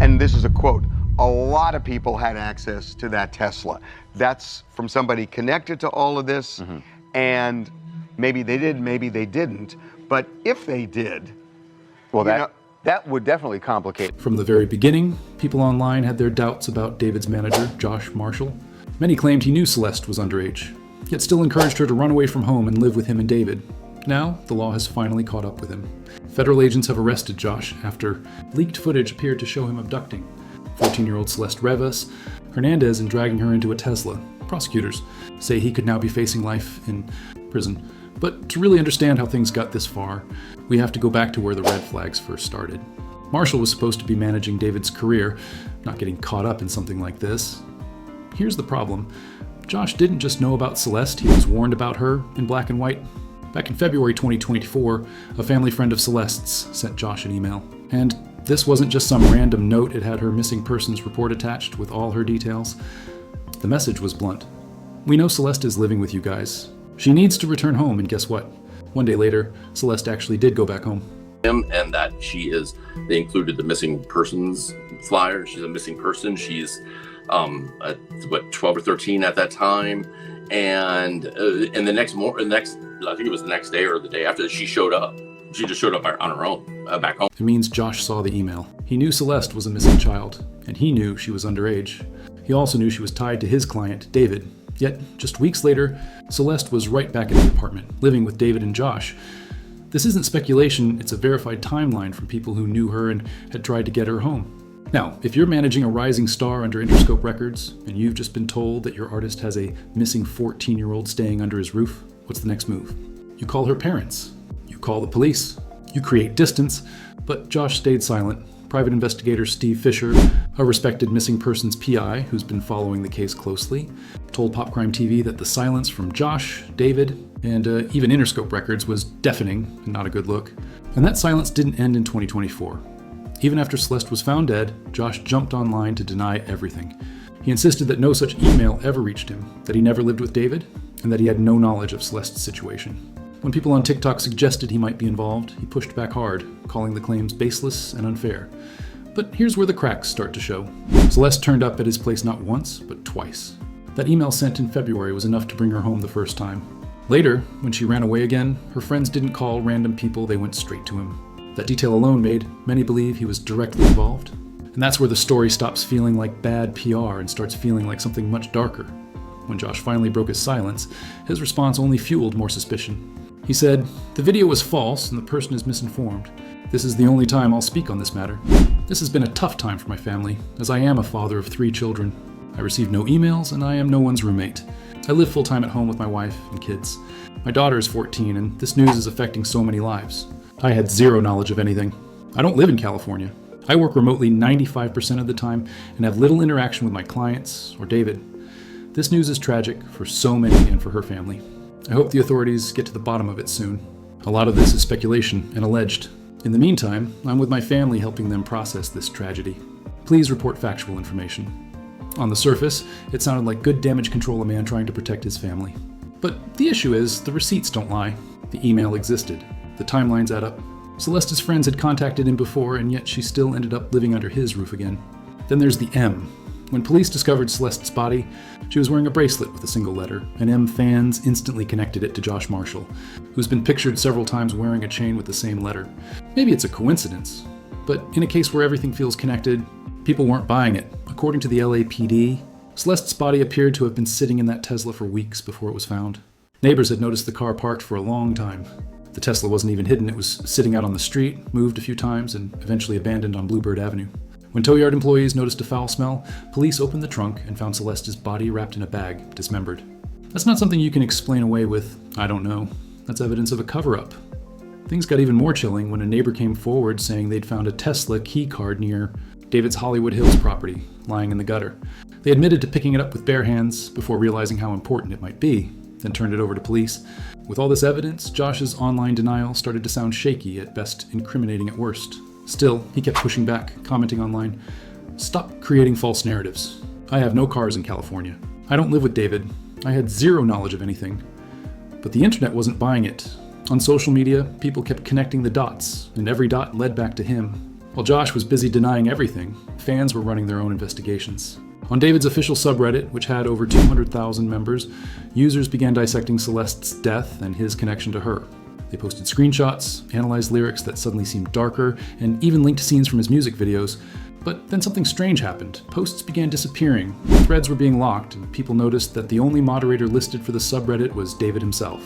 And this is a quote, a lot of people had access to that Tesla. That's from somebody connected to all of this, and maybe they did, maybe they didn't. But if they did, well, that would definitely complicate. From the very beginning, people online had their doubts about David's manager, Josh Marshall. Many claimed he knew Celeste was underage, yet still encouraged her to run away from home and live with him and David. Now, the law has finally caught up with him. Federal agents have arrested Josh after leaked footage appeared to show him abducting 14-year-old Celeste Revas Hernandez and dragging her into a Tesla. Prosecutors say he could now be facing life in prison. But to really understand how things got this far, we have to go back to where the red flags first started. Marshall was supposed to be managing David's career, not getting caught up in something like this. Here's the problem. Josh didn't just know about Celeste, he was warned about her in black and white. Back in February 2024, a family friend of Celeste's sent Josh an email. And this wasn't just some random note, it had her missing persons report attached with all her details. The message was blunt. We know Celeste is living with you guys. She needs to return home, and guess what? One day later, Celeste actually did go back home. And that they included the missing persons flyer. She's a missing person. She's 12 or 13 at that time. And the next, I think it was the next day or the day after, she showed up. She just showed up on her own, back home. It means Josh saw the email. He knew Celeste was a missing child, and he knew she was underage. He also knew she was tied to his client, David. Yet, just weeks later, Celeste was right back in the apartment, living with David and Josh. This isn't speculation, it's a verified timeline from people who knew her and had tried to get her home. Now, if you're managing a rising star under Interscope Records, and you've just been told that your artist has a missing 14-year-old staying under his roof, what's the next move? You call her parents. You call the police. You create distance, but Josh stayed silent. Private investigator Steve Fisher, a respected missing persons PI who's been following the case closely, told Pop Crime TV that the silence from Josh, David, and even Interscope Records was deafening and not a good look. And that silence didn't end in 2024. Even after Celeste was found dead, Josh jumped online to deny everything. He insisted that no such email ever reached him, that he never lived with David, and that he had no knowledge of Celeste's situation. When people on TikTok suggested he might be involved, he pushed back hard, calling the claims baseless and unfair. But here's where the cracks start to show. Celeste turned up at his place not once, but twice. That email sent in February was enough to bring her home the first time. Later, when she ran away again, her friends didn't call random people, they went straight to him. That detail alone made many believe he was directly involved. And that's where the story stops feeling like bad PR and starts feeling like something much darker. When Josh finally broke his silence, his response only fueled more suspicion. He said, "The video was false and the person is misinformed. This is the only time I'll speak on this matter. This has been a tough time for my family, as I am a father of 3 children. I receive no emails and I am no one's roommate. I live full-time at home with my wife and kids. My daughter is 14 and this news is affecting so many lives. I had zero knowledge of anything. I don't live in California. I work remotely 95% of the time and have little interaction with my clients or David. This news is tragic for so many and for her family. I hope the authorities get to the bottom of it soon. A lot of this is speculation and alleged. In the meantime, I'm with my family helping them process this tragedy. Please report factual information." On the surface, it sounded like good damage control, a man trying to protect his family. But the issue is, the receipts don't lie. The email existed. The timelines add up. Celeste's friends had contacted him before, and yet she still ended up living under his roof again. Then there's the M. When police discovered Celeste's body, she was wearing a bracelet with a single letter, and M fans instantly connected it to Josh Marshall, who's been pictured several times wearing a chain with the same letter. Maybe it's a coincidence, but in a case where everything feels connected, people weren't buying it. According to the LAPD, Celeste's body appeared to have been sitting in that Tesla for weeks before it was found. Neighbors had noticed the car parked for a long time. The Tesla wasn't even hidden, it was sitting out on the street, moved a few times, and eventually abandoned on Bluebird Avenue. When tow yard employees noticed a foul smell, police opened the trunk and found Celeste's body wrapped in a bag, dismembered. That's not something you can explain away with, "I don't know." That's evidence of a cover-up. Things got even more chilling when a neighbor came forward saying they'd found a Tesla key card near David's Hollywood Hills property, lying in the gutter. They admitted to picking it up with bare hands before realizing how important it might be, then turned it over to police. With all this evidence, Josh's online denial started to sound shaky, at best incriminating at worst. Still, he kept pushing back, commenting online, "Stop creating false narratives. I have no cars in California. I don't live with David. I had zero knowledge of anything." But the internet wasn't buying it. On social media, people kept connecting the dots, and every dot led back to him. While Josh was busy denying everything, fans were running their own investigations. On David's official subreddit, which had over 200,000 members, users began dissecting Celeste's death and his connection to her. They posted screenshots, analyzed lyrics that suddenly seemed darker, and even linked scenes from his music videos. But then something strange happened. Posts began disappearing, threads were being locked, and people noticed that the only moderator listed for the subreddit was David himself.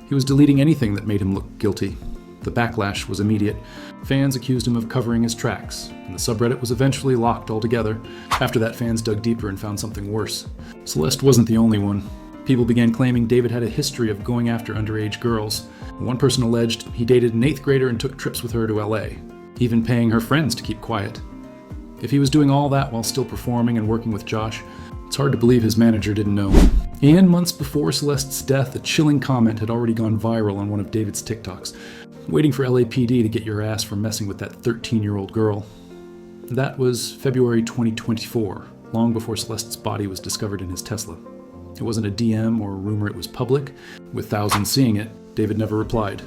He was deleting anything that made him look guilty. The backlash was immediate. Fans accused him of covering his tracks, and the subreddit was eventually locked altogether. After that, fans dug deeper and found something worse. Celeste wasn't the only one. People began claiming David had a history of going after underage girls. One person alleged he dated an 8th grader and took trips with her to LA, even paying her friends to keep quiet. If he was doing all that while still performing and working with Josh, it's hard to believe his manager didn't know. And months before Celeste's death, a chilling comment had already gone viral on one of David's TikToks. Waiting for LAPD to get your ass for messing with that 13-year-old girl. That was February 2024, long before Celeste's body was discovered in his Tesla. It wasn't a DM or a rumor, it was public. With thousands seeing it, David never replied.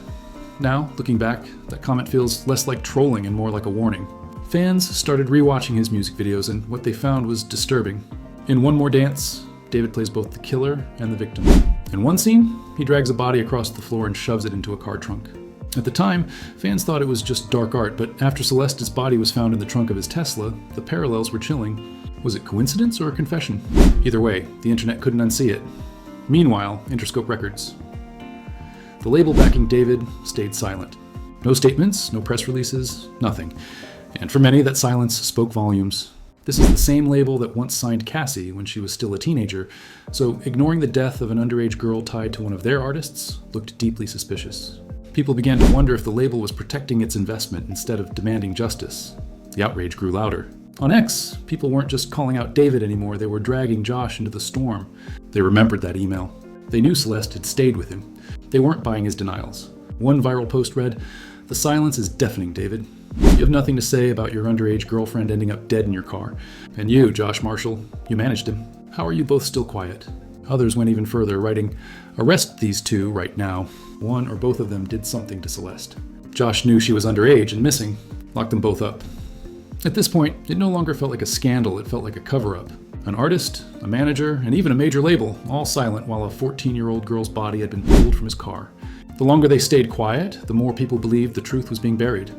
Now, looking back, that comment feels less like trolling and more like a warning. Fans started rewatching his music videos, and what they found was disturbing. In One More Dance, David plays both the killer and the victim. In one scene, he drags a body across the floor and shoves it into a car trunk. At the time, fans thought it was just dark art, but after Celeste's body was found in the trunk of his Tesla, the parallels were chilling. Was it coincidence or a confession? Either way, the internet couldn't unsee it. Meanwhile, Interscope Records. The label backing David stayed silent. No statements, no press releases, nothing. And for many, that silence spoke volumes. This is the same label that once signed Cassie when she was still a teenager, so ignoring the death of an underage girl tied to one of their artists looked deeply suspicious. People began to wonder if the label was protecting its investment instead of demanding justice. The outrage grew louder. On X, people weren't just calling out David anymore, they were dragging Josh into the storm. They remembered that email. They knew Celeste had stayed with him. They weren't buying his denials. One viral post read, "The silence is deafening, David. You have nothing to say about your underage girlfriend ending up dead in your car. And you, Josh Marshall, you managed him. How are you both still quiet?" Others went even further, writing, "Arrest these two right now. One or both of them did something to Celeste." Josh knew she was underage and missing. Locked them both up. At this point, it no longer felt like a scandal, it felt like a cover-up. An artist, a manager, and even a major label, all silent while a 14-year-old girl's body had been pulled from his car. The longer they stayed quiet, the more people believed the truth was being buried.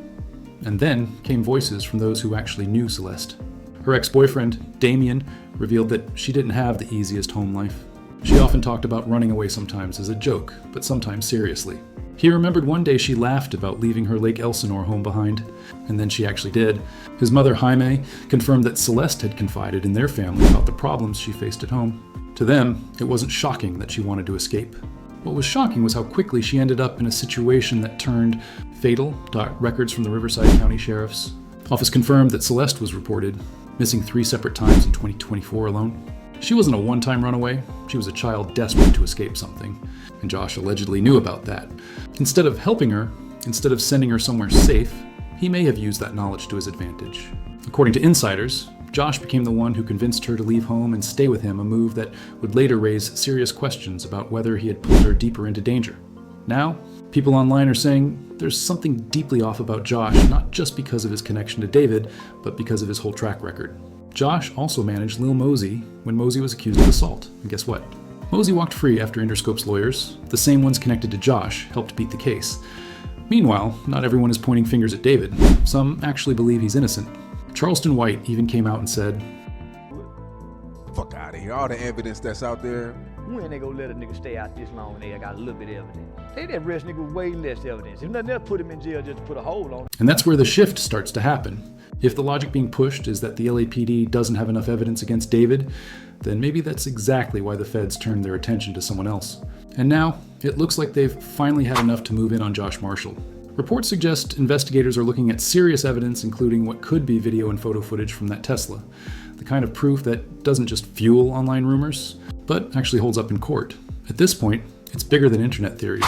And then came voices from those who actually knew Celeste. Her ex-boyfriend, Damien, revealed that she didn't have the easiest home life. She often talked about running away sometimes as a joke, but sometimes seriously. He remembered one day she laughed about leaving her Lake Elsinore home behind, and then she actually did. His mother, Jaime, confirmed that Celeste had confided in their family about the problems she faced at home. To them, it wasn't shocking that she wanted to escape. What was shocking was how quickly she ended up in a situation that turned fatal. Records from the Riverside County Sheriff's Office confirmed that Celeste was reported missing 3 separate times in 2024 alone. She wasn't a one-time runaway, she was a child desperate to escape something, and Josh allegedly knew about that. Instead of helping her, instead of sending her somewhere safe, he may have used that knowledge to his advantage. According to insiders, Josh became the one who convinced her to leave home and stay with him, a move that would later raise serious questions about whether he had pulled her deeper into danger. Now, people online are saying there's something deeply off about Josh, not just because of his connection to David, but because of his whole track record. Josh also managed Lil Mosey when Mosey was accused of assault. And guess what? Mosey walked free after Interscope's lawyers, the same ones connected to Josh, helped beat the case. Meanwhile, not everyone is pointing fingers at David. Some actually believe he's innocent. Charleston White even came out and said, "Fuck out of here. All the evidence that's out there." When they gonna let a nigga stay out this long and they got a little bit of evidence? They did arrest nigga with way less evidence. If nothing else, put him in jail just to put a hold on him. And that's where the shift starts to happen. If the logic being pushed is that the LAPD doesn't have enough evidence against David, then maybe that's exactly why the feds turned their attention to someone else. And now, it looks like they've finally had enough to move in on Josh Marshall. Reports suggest investigators are looking at serious evidence, including what could be video and photo footage from that Tesla. The kind of proof that doesn't just fuel online rumors, but actually holds up in court. At this point, it's bigger than internet theories.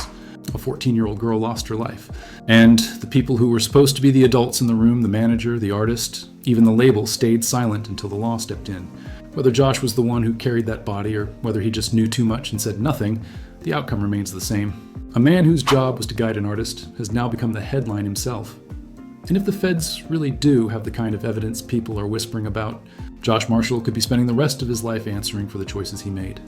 A 14-year-old girl lost her life. And the people who were supposed to be the adults in the room, the manager, the artist, even the label, stayed silent until the law stepped in. Whether Josh was the one who carried that body or whether he just knew too much and said nothing, the outcome remains the same. A man whose job was to guide an artist has now become the headline himself. And if the feds really do have the kind of evidence people are whispering about, Josh Marshall could be spending the rest of his life answering for the choices he made.